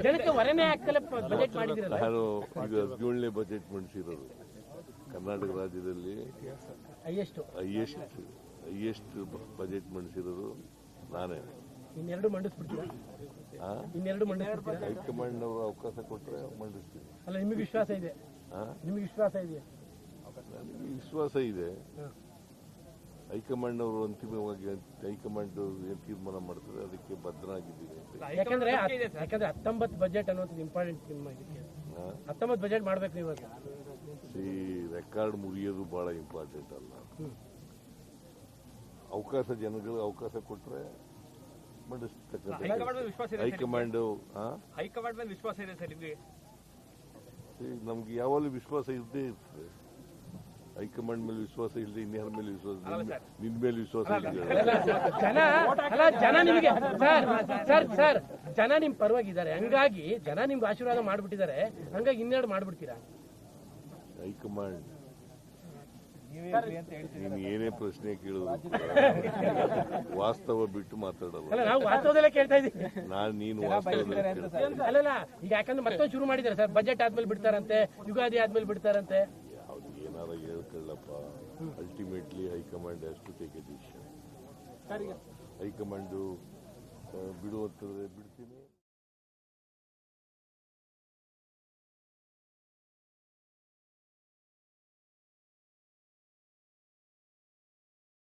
ಜನಕ್ಕೆ ಹೊರನೇ ಹಾಕಲ್ಲ ಬಜೆಟ್ ಮಾಡಿದಿರಲ್ಲ. ನಾನು ಈಗ 17ನೇ ಬಜೆಟ್ ಮಂಡಿಸಿರೋದು ಕರ್ನಾಟಕ ರಾಜ್ಯದಲ್ಲಿ ಹೈಯೆಸ್ಟ್ ಬಜೆಟ್ ಮಂಡಿಸಿರೋದು ನಾನೇ. ಇನ್ನೆರಡು ಮಂಡಿಸ್ಬಿಡ್ತೀರಾ? ಹೈಕಮಾಂಡ್ ಅವರು ಅವಕಾಶ ಕೊಟ್ಟರೆ ಮಂಡಿಸ್ತೀನಿ. ಅಲ್ಲ, ನಿಮಗೆ ವಿಶ್ವಾಸ ಇದೆ? ನಿಮಗೆ ವಿಶ್ವಾಸ ಇದೆಯಾ? ನನಗೆ ವಿಶ್ವಾಸ ಇದೆ. ಹೈಕಮಾಂಡ್ ಅವರು ಅಂತಿಮವಾಗಿ ಹೈಕಮಾಂಡ್ ಏನು ತೀರ್ಮಾನ ಮಾಡ್ತಾರೆ ಅದಕ್ಕೆ ಬದ್ಧನಾಗಿದ್ದೀನಿ. ಯಾಕಂದ್ರೆ 19 ಬಜೆಟ್ ಅನ್ನೋದು ಇಂಪಾರ್ಟೆಂಟ್. 19 ಬಜೆಟ್ ಮಾಡ್ಬೇಕು ನೀವು. ರೆಕಾರ್ಡ್ ಮುರಿಯೋದು ಬಹಳ ಇಂಪಾರ್ಟೆಂಟ್ ಅಲ್ಲ. ಅವಕಾಶ ಜನಗಳು ಅವಕಾಶ ಕೊಟ್ಟರೆ ಮಂಡಿಸ್ತಕ್ಕಂಥ ಹೈಕಮಾಂಡ್ ಮೇಲೆ ವಿಶ್ವಾಸ ಇದೆ ಸರ್ ನಿಮಗೆ? ನಮ್ಗೆ ಯಾವಾಗಲೂ ವಿಶ್ವಾಸ ಇದ್ದೇ ಇರ್ತದೆ. ಹೈಕಮಾಂಡ್ ಮೇಲೆ ವಿಶ್ವಾಸ ಇಲ್ಲದೆ ಇನ್ಯಾರ ಮೇಲೆ ವಿಶ್ವಾಸ? ನಿನ್ ಮೇಲೆ ವಿಶ್ವಾಸ ಜನ ನಿಮಗೆ ಸರ್ ಜನ ನಿಮ್ ಪರವಾಗಿದ್ದಾರೆ, ಹಂಗಾಗಿ ಜನ ನಿಮ್ಗೆ ಆಶೀರ್ವಾದ ಮಾಡ್ಬಿಟ್ಟಿದ್ದಾರೆ, ಹಂಗಾಗಿ ಇನ್ನೆರಡು ಮಾಡ್ಬಿಡ್ತೀರಾ? ಹೈಕಮಾಂಡ್ ನೀನು ಏನೇ ಪ್ರಶ್ನೆ ಕೇಳಿದ್ರು ವಾಸ್ತವ ಬಿಟ್ಟು ಮಾತಾಡಲ್ಲ. ನಾವು ವಾಸ್ತವದಲ್ಲೇ ಕೇಳ್ತಾ ಇದ್ದೀವಿ. ನೀನು ವಾಸ್ತವದಲ್ಲಿ ಅಲ್ಲಲ್ಲ, ಈಗ ಯಾಕಂದ್ರೆ ಮತ್ತೊಂದು ಶುರು ಮಾಡಿದ್ದಾರೆ ಸರ್, ಬಜೆಟ್ ಆದ್ಮೇಲೆ ಬಿಡ್ತಾರಂತೆ, ಯುಗಾದಿ ಆದ್ಮೇಲೆ ಬಿಡ್ತಾರಂತೆ. ಏನಾರ ಹೇಳ್ಕೊಳ್ಳಪ್ಪ. Ultimately high command has to take a decision. High command ಬಿಡುವಂತಂದ್ರೆ ಬಿಡ್ತೀನಿ.